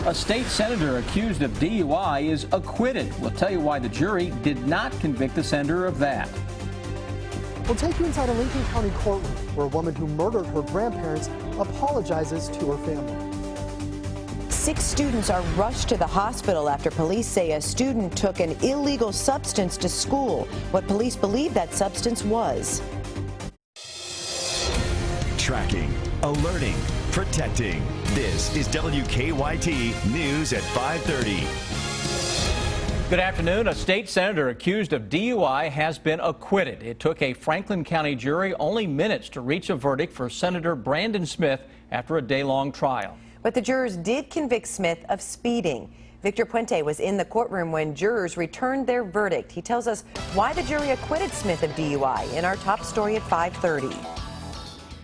A state senator accused of DUI is acquitted. We'll tell you why the jury did not convict the senator of that. We'll take you inside a Lincoln County courtroom where a woman who murdered her grandparents apologizes to her family. 6 students are rushed to the hospital after police say a student took an illegal substance to school. What police believe that substance was. Tracking, alerting, protecting. This is WKYT News at 5:30. Good afternoon. A state senator accused of DUI has been acquitted. It took a Franklin County jury only minutes to reach a verdict for Senator Brandon Smith after a day-long trial. But the jurors did convict Smith of speeding. Victor Puente was in the courtroom when jurors returned their verdict. He tells us why the jury acquitted Smith of DUI in our top story at 5:30.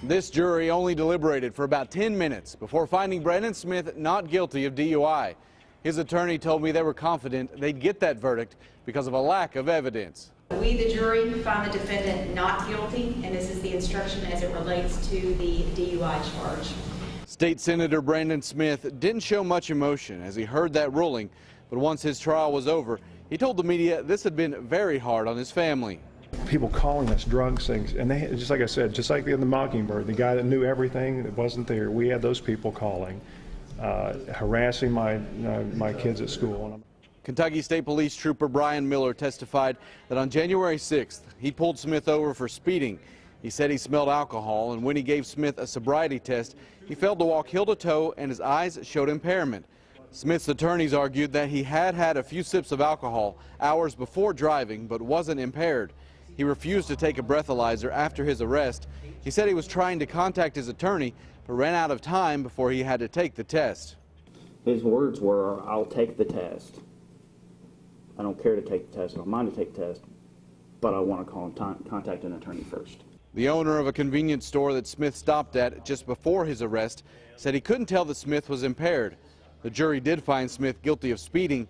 This jury only deliberated for about 10 minutes before finding Brandon Smith not guilty of DUI. His attorney told me they were confident they'd get that verdict because of a lack of evidence. We, the jury, found the defendant not guilty, and this is the instruction as it relates to the DUI charge. State Senator Brandon Smith didn't show much emotion as he heard that ruling, but once his trial was over, he told the media this had been very hard on his family. People calling us drug things, and they, just like I said, just like the Mockingbird, the guy that knew everything that wasn't there, we had those people calling, harassing my kids at school. Kentucky State Police Trooper Brian Miller testified that on January 6th, he pulled Smith over for speeding. He said he smelled alcohol, and when he gave Smith a sobriety test, he failed to walk heel to toe and his eyes showed impairment. Smith's attorneys argued that he had had a few sips of alcohol hours before driving but wasn't impaired. He refused to take a breathalyzer after his arrest. He said he was trying to contact his attorney but ran out of time before he had to take the test. His words were, "I'll take the test. I don't care to take the test. I don't mind to take the test, but I want to call and contact an attorney first." The owner of a convenience store that Smith stopped at just before his arrest said he couldn't tell that Smith was impaired. The jury did find Smith guilty of speeding.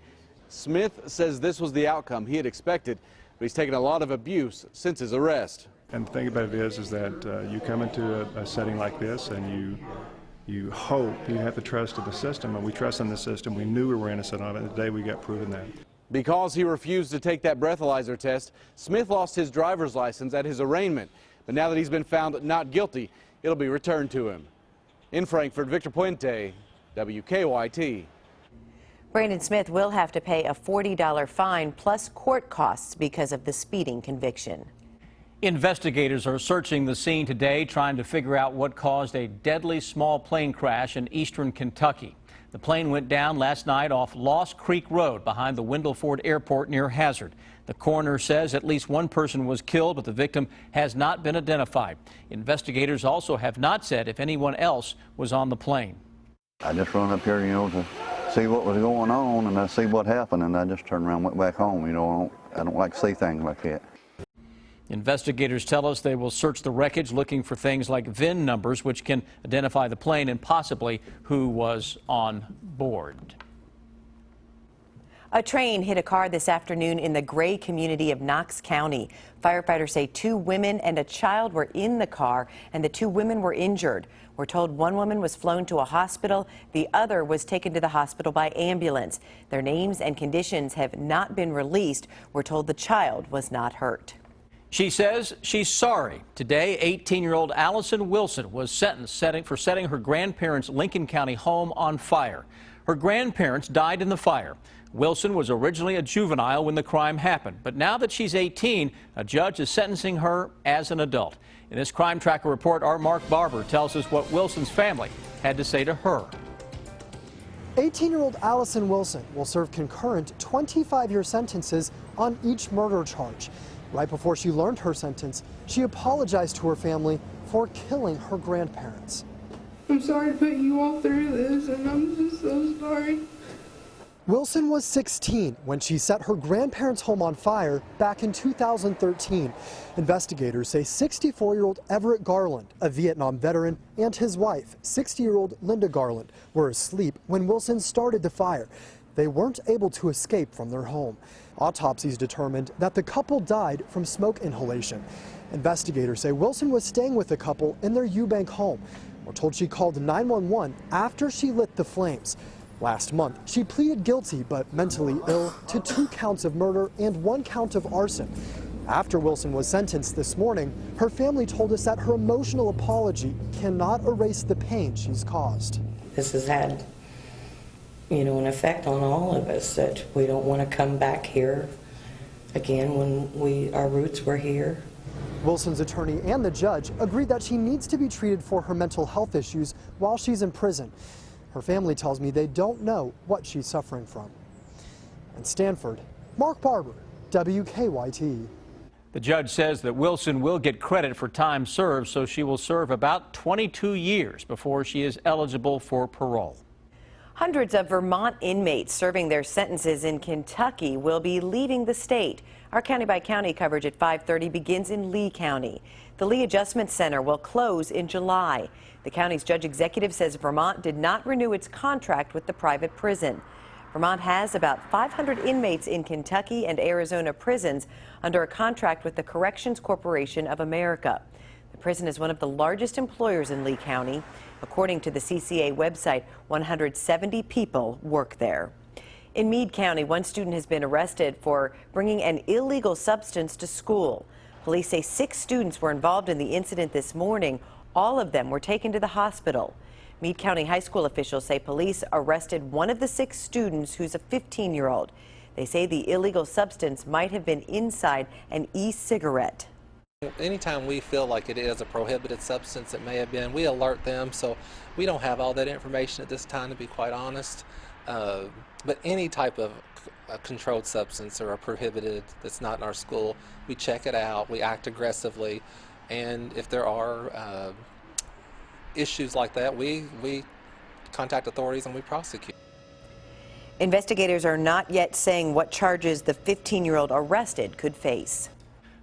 Smith says this was the outcome he had expected, but he's taken a lot of abuse since his arrest. And the thing about it is that you come into a setting like this and you hope, you have the trust of the system, and we trust in the system. We knew we were innocent of it. Today we got proven that. Because he refused to take that breathalyzer test, Smith lost his driver's license at his arraignment. But now that he's been found not guilty, it'll be returned to him. In Frankfort, Victor Puente, WKYT. Brandon Smith will have to pay a $40 fine plus court costs because of the speeding conviction. Investigators are searching the scene today, trying to figure out what caused a deadly small plane crash in eastern Kentucky. The plane went down last night off Lost Creek Road behind the Wendell Ford Airport near Hazard. The coroner says at least one person was killed, but the victim has not been identified. Investigators also have not said if anyone else was on the plane. I just run up here, to see what was going on, and I see what happened, and I just turned around and went back home. I don't like to see things like that. Investigators tell us they will search the wreckage looking for things like VIN numbers, which can identify the plane and possibly who was on board. A train hit a car this afternoon in the Gray community of Knox County. Firefighters say 2 women and a child were in the car, and the 2 women were injured. We're told one woman was flown to a hospital. The other was taken to the hospital by ambulance. Their names and conditions have not been released. We're told the child was not hurt. She says she's sorry. Today, 18-year-old Allison Wilson was sentenced for setting her grandparents' Lincoln County home on fire. Her grandparents died in the fire. Wilson was originally a juvenile when the crime happened, but now that she's 18, a judge is sentencing her as an adult. In this Crime Tracker report, our Mark Barber tells us what Wilson's family had to say to her. 18-year-old Allison Wilson will serve concurrent 25-year sentences on each murder charge. Right before she learned her sentence, she apologized to her family for killing her grandparents. I'm sorry to put you all through this, and I'm just so sorry. Wilson was 16 when she set her grandparents' home on fire back in 2013. Investigators say 64-year-old Everett Garland, a Vietnam veteran, and his wife, 60-year-old Linda Garland, were asleep when Wilson started the fire. They weren't able to escape from their home. Autopsies determined that the couple died from smoke inhalation. Investigators say Wilson was staying with the couple in their Eubank home. We're told she called 911 after she lit the flames. Last month, she pleaded guilty but mentally ill to 2 counts of murder and 1 count of arson. After Wilson was sentenced this morning, her family told us that her emotional apology cannot erase the pain she's caused. This has had, an effect on all of us, that we don't want to come back here again when our roots were here. Wilson's attorney and the judge agreed that she needs to be treated for her mental health issues while she's in prison. Her family tells me they don't know what she's suffering from. In Stanford, Mark Barber, WKYT. The judge says that Wilson will get credit for time served, so she will serve about 22 years before she is eligible for parole. Hundreds of Vermont inmates serving their sentences in Kentucky will be leaving the state. Our County by County coverage at 5:30 begins in Lee County. The Lee Adjustment Center will close in July. The county's judge executive says Vermont did not renew its contract with the private prison. Vermont has about 500 inmates in Kentucky and Arizona prisons under a contract with the Corrections Corporation of America. The prison is one of the largest employers in Lee County. According to the CCA website, 170 people work there. In Meade County, one student has been arrested for bringing an illegal substance to school. Police say 6 students were involved in the incident this morning. All of them were taken to the hospital. Meade County High School officials say police arrested one of the 6 students, who's a 15-year-old. They say the illegal substance might have been inside an e-cigarette. Anytime we feel like it is a prohibited substance, it may have been, we alert them, so we don't have all that information at this time, to be quite honest. But any type of controlled substance or a prohibited that's not in our school, we check it out, we act aggressively, and if there are issues like that, we contact authorities and we prosecute. Investigators are not yet saying what charges the 15-year-old arrested could face.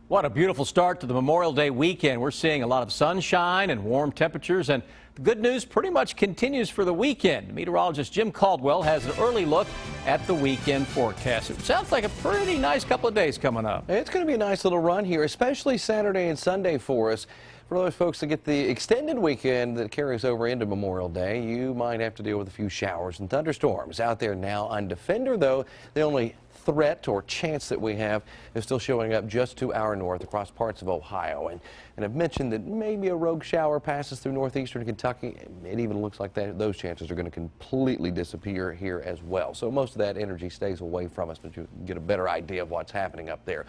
What a beautiful start to the Memorial Day weekend. We're seeing a lot of sunshine and warm temperatures, and the good news pretty much continues for the weekend. Meteorologist Jim Caldwell has an early look at the weekend forecast. It sounds like a pretty nice couple of days coming up. It's going to be a nice little run here, especially Saturday and Sunday for us. For those folks that get the extended weekend that carries over into Memorial Day, you might have to deal with a few showers and thunderstorms. Out there now on Defender, though, the only threat or chance that we have is still showing up just to our north across parts of Ohio. And I've mentioned that maybe a rogue shower passes through northeastern Kentucky. It even looks like those chances are going to completely disappear here as well. So most of that energy stays away from us, but you get a better idea of what's happening up there.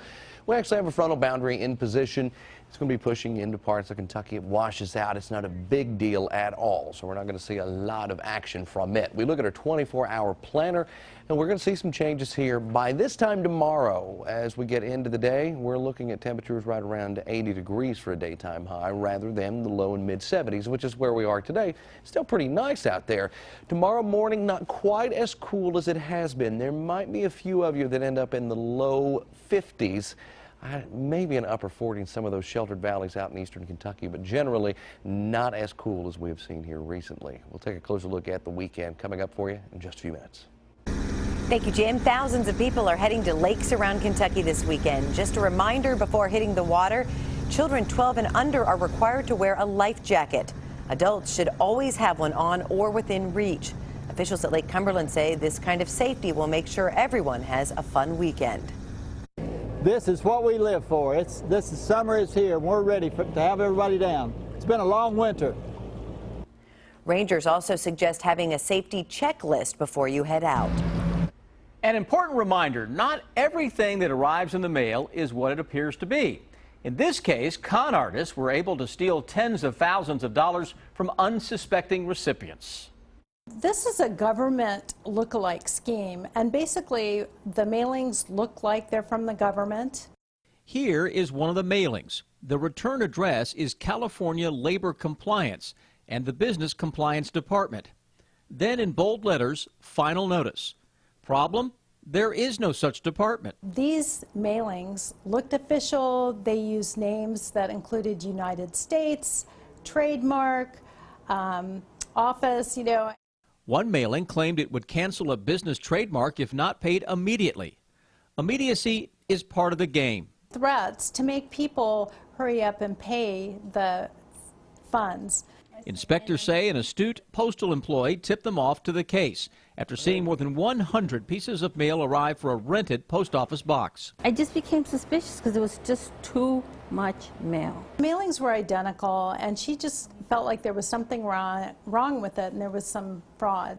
We actually have a frontal boundary in position. It's going to be pushing into parts of Kentucky. It washes out. It's not a big deal at all, so we're not going to see a lot of action from it. We look at our 24-hour planner, and we're going to see some changes here. By this time tomorrow, as we get into the day, we're looking at temperatures right around 80 degrees for a daytime high, rather than the low and mid-70s, which is where we are today. Still pretty nice out there. Tomorrow morning, not quite as cool as it has been. There might be a few of you that end up in the low 50s. Maybe an upper 40 in some of those sheltered valleys out in eastern Kentucky, but generally not as cool as we have seen here recently. We'll take a closer look at the weekend coming up for you in just a few minutes. Thank you, Jim. Thousands of people are heading to lakes around Kentucky this weekend. Just a reminder before hitting the water, children 12 and under are required to wear a life jacket. Adults should always have one on or within reach. Officials at Lake Cumberland say this kind of safety will make sure everyone has a fun weekend. This is what we live for. This is summer is here, and we're ready to have everybody down. It's been a long winter. Rangers also suggest having a safety checklist before you head out. An important reminder, not everything that arrives in the mail is what it appears to be. In this case, con artists were able to steal tens of thousands of dollars from unsuspecting recipients. This is a government look-alike scheme, and basically the mailings look like they're from the government. Here is one of the mailings. The return address is California Labor Compliance and the Business Compliance Department. Then in bold letters, final notice. Problem? There is no such department. These mailings looked official. They used names that included United States, trademark, office, One mailing claimed it would cancel a business trademark if not paid immediately. Immediacy is part of the game. Threats to make people hurry up and pay the funds. Inspectors say an astute postal employee tipped them off to the case after seeing more than 100 pieces of mail arrive for a rented post office box. I just became suspicious because it was just too much mail. Mailings were identical, and she just felt like there was something wrong with it, and there was some fraud.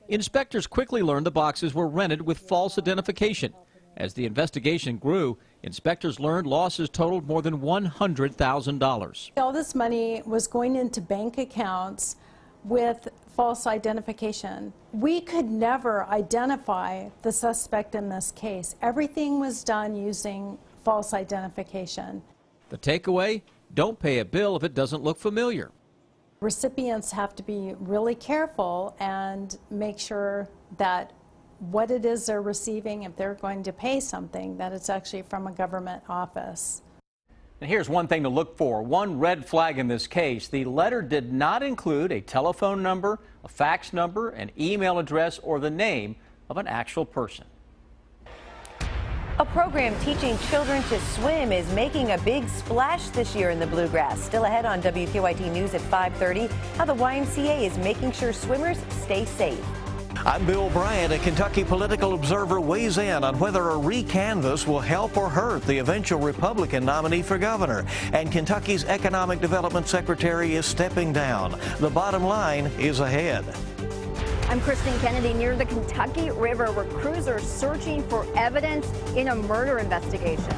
Inspectors quickly learned the boxes were rented with false identification. As the investigation grew, inspectors learned losses totaled more than $100,000. All this money was going into bank accounts with false identification. We could never identify the suspect in this case. Everything was done using false identification. The takeaway: don't pay a bill if it doesn't look familiar. Recipients have to be really careful and make sure that what it is they're receiving, if they're going to pay something, that it's actually from a government office. And here's one thing to look for. One red flag in this case: the letter did not include a telephone number, a fax number, an email address, or the name of an actual person. A program teaching children to swim is making a big splash this year in the Bluegrass. Still ahead on WKYT News at 5:30, how the YMCA is making sure swimmers stay safe. I'm Bill Bryant. A Kentucky political observer weighs in on whether a recanvass will help or hurt the eventual Republican nominee for governor. And Kentucky's Economic Development Secretary is stepping down. The bottom line is ahead. I'm Kristen Kennedy near the Kentucky River, where crews are searching for evidence in a murder investigation.